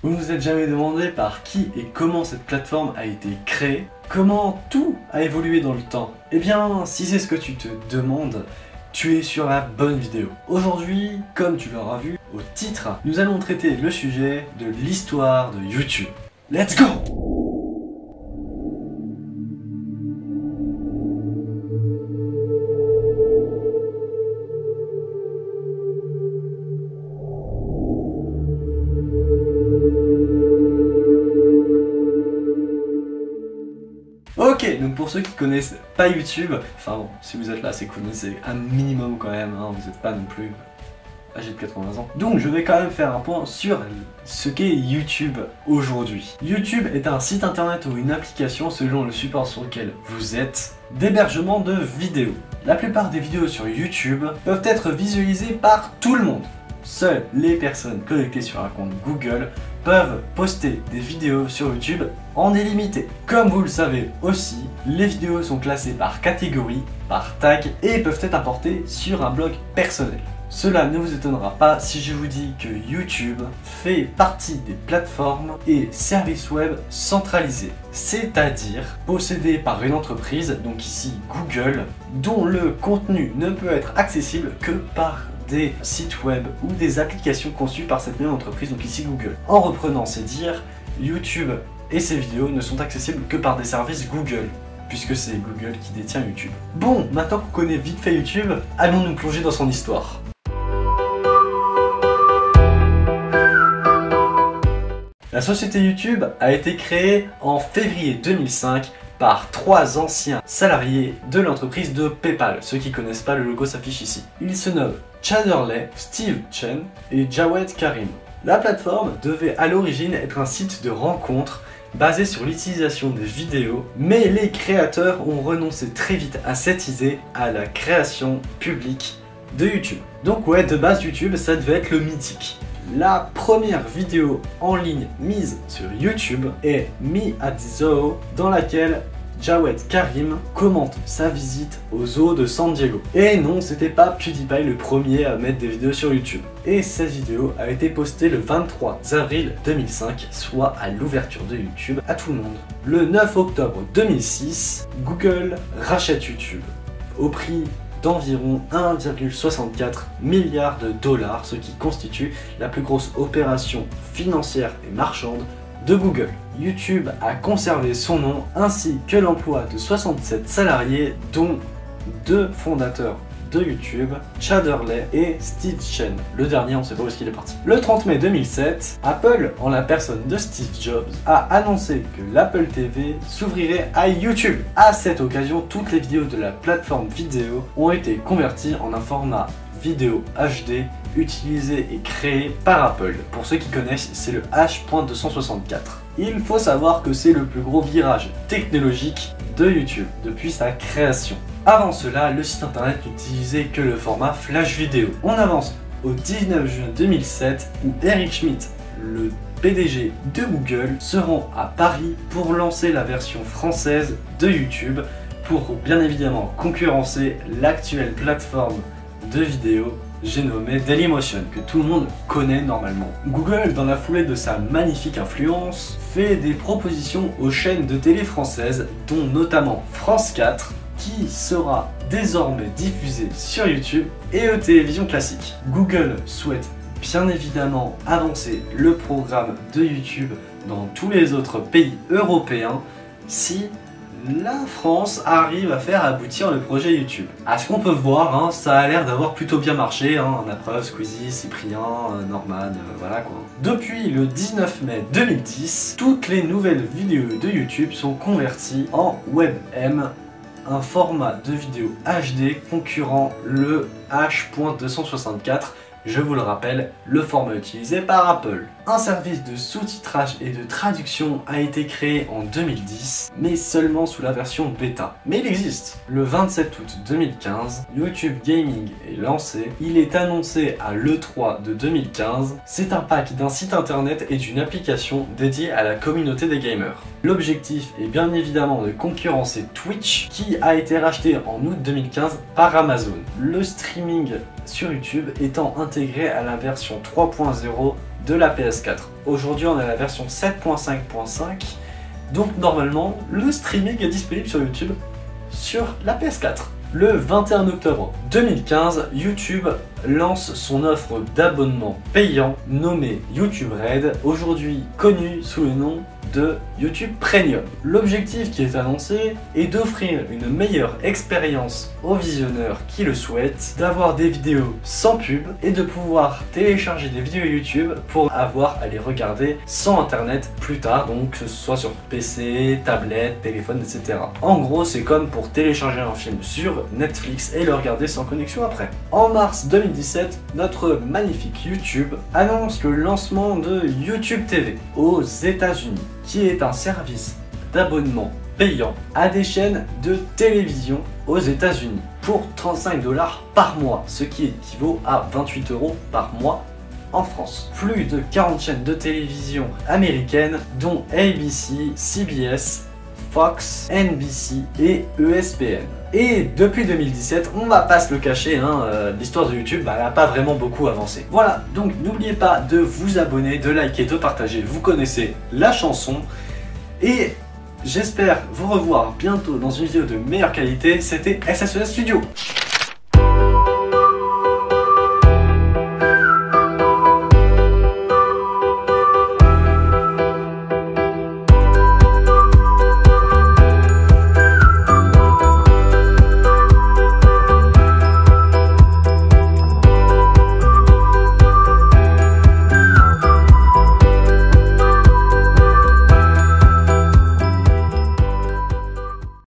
Vous ne vous êtes jamais demandé par qui et comment cette plateforme a été créée? Comment tout a évolué dans le temps? Eh bien, si c'est ce que tu te demandes, tu es sur la bonne vidéo. Aujourd'hui, comme tu l'auras vu au titre, nous allons traiter le sujet de l'histoire de YouTube. Let's go! Ok, donc pour ceux qui connaissent pas YouTube, enfin bon, si vous êtes là, c'est que vous connaissez un minimum quand même, hein, vous n'êtes pas non plus âgé de 80 ans. Donc je vais quand même faire un point sur ce qu'est YouTube aujourd'hui. YouTube est un site internet ou une application selon le support sur lequel vous êtes d'hébergement de vidéos. La plupart des vidéos sur YouTube peuvent être visualisées par tout le monde. Seules les personnes connectées sur un compte Google peuvent poster des vidéos sur YouTube en illimité. Comme vous le savez aussi, les vidéos sont classées par catégorie, par tag et peuvent être importées sur un blog personnel. Cela ne vous étonnera pas si je vous dis que YouTube fait partie des plateformes et services web centralisés, c'est-à-dire possédés par une entreprise, donc ici Google, dont le contenu ne peut être accessible que par des sites web ou des applications conçues par cette même entreprise, donc ici Google. En reprenant ces dires, YouTube et ses vidéos ne sont accessibles que par des services Google, puisque c'est Google qui détient YouTube. Bon, maintenant qu'on connaît vite fait YouTube, allons nous plonger dans son histoire. La société YouTube a été créée en février 2005 par 3 anciens salariés de l'entreprise de PayPal. Ceux qui connaissent pas, le logo s'affiche ici. Ils se nomment Chad Hurley, Steve Chen et Jawed Karim. La plateforme devait à l'origine être un site de rencontre basé sur l'utilisation des vidéos, mais les créateurs ont renoncé très vite à cette idée, à la création publique de YouTube. Donc ouais, de base YouTube, ça devait être le mythique. La première vidéo en ligne mise sur YouTube est Me at the Zoo, dans laquelle Jawed Karim commente sa visite au zoo de San Diego. Et non, c'était pas PewDiePie le premier à mettre des vidéos sur YouTube. Et cette vidéo a été postée le 23 avril 2005, soit à l'ouverture de YouTube à tout le monde. Le 9 octobre 2006, Google rachète YouTube au prix d'environ 1,64 milliard de dollars, ce qui constitue la plus grosse opération financière et marchande de Google. YouTube a conservé son nom ainsi que l'emploi de 67 salariés, dont 2 fondateurs de YouTube, Chad Hurley et Steve Chen. Le dernier, on ne sait pas où est-ce qu'il est parti. Le 30 mai 2007, Apple, en la personne de Steve Jobs, a annoncé que l'Apple TV s'ouvrirait à YouTube. À cette occasion, toutes les vidéos de la plateforme vidéo ont été converties en un format vidéo HD utilisé et créé par Apple. Pour ceux qui connaissent, c'est le H.264. Il faut savoir que c'est le plus gros virage technologique de YouTube depuis sa création. Avant cela, le site internet n'utilisait que le format flash vidéo. On avance au 19 juin 2007 où Eric Schmidt, le PDG de Google, se rend à Paris pour lancer la version française de YouTube pour bien évidemment concurrencer l'actuelle plateforme de vidéo, j'ai nommé Dailymotion, que tout le monde connaît normalement. Google, dans la foulée de sa magnifique influence, fait des propositions aux chaînes de télé françaises, dont notamment France 4, qui sera désormais diffusée sur YouTube et aux télévisions classiques. Google souhaite bien évidemment avancer le programme de YouTube dans tous les autres pays européens si la France arrive à faire aboutir le projet YouTube. À ce qu'on peut voir, hein, ça a l'air d'avoir plutôt bien marché, hein, la preuve, Squeezie, Cyprien, Norman, voilà quoi. Depuis le 19 mai 2010, toutes les nouvelles vidéos de YouTube sont converties en WebM, un format de vidéo HD concurrent le H.264, je vous le rappelle, le format utilisé par Apple. Un service de sous-titrage et de traduction a été créé en 2010, mais seulement sous la version bêta. Mais il existe. Le 27 août 2015, YouTube Gaming est lancé. Il est annoncé à l'E3 de 2015. C'est un pack d'un site internet et d'une application dédiée à la communauté des gamers. L'objectif est bien évidemment de concurrencer Twitch, qui a été racheté en août 2015 par Amazon. Le streaming sur YouTube étant intégré à la version 3.0 de la PS4. Aujourd'hui on est à la version 7.5.5, donc normalement le streaming est disponible sur YouTube sur la PS4. Le 21 octobre 2015, YouTube lance son offre d'abonnement payant nommée YouTube Red, aujourd'hui connue sous le nom de YouTube Premium. L'objectif qui est annoncé est d'offrir une meilleure expérience aux visionneurs qui le souhaitent, d'avoir des vidéos sans pub et de pouvoir télécharger des vidéos YouTube pour avoir à les regarder sans internet plus tard, donc que ce soit sur PC, tablette, téléphone, etc. En gros, c'est comme pour télécharger un film sur Netflix et le regarder sans connexion après. En mars 2017, notre magnifique YouTube annonce le lancement de YouTube TV aux États-Unis, qui est un service d'abonnement payant à des chaînes de télévision aux États-Unis pour 35 $ par mois, ce qui équivaut à 28 € par mois en France. Plus de 40 chaînes de télévision américaines dont ABC, CBS, Fox, NBC et ESPN. Et depuis 2017, on va pas se le cacher, l'histoire de YouTube n'a pas vraiment beaucoup avancé. Voilà, donc n'oubliez pas de vous abonner, de liker, de partager, vous connaissez la chanson. Et j'espère vous revoir bientôt dans une vidéo de meilleure qualité. C'était SSES Studio.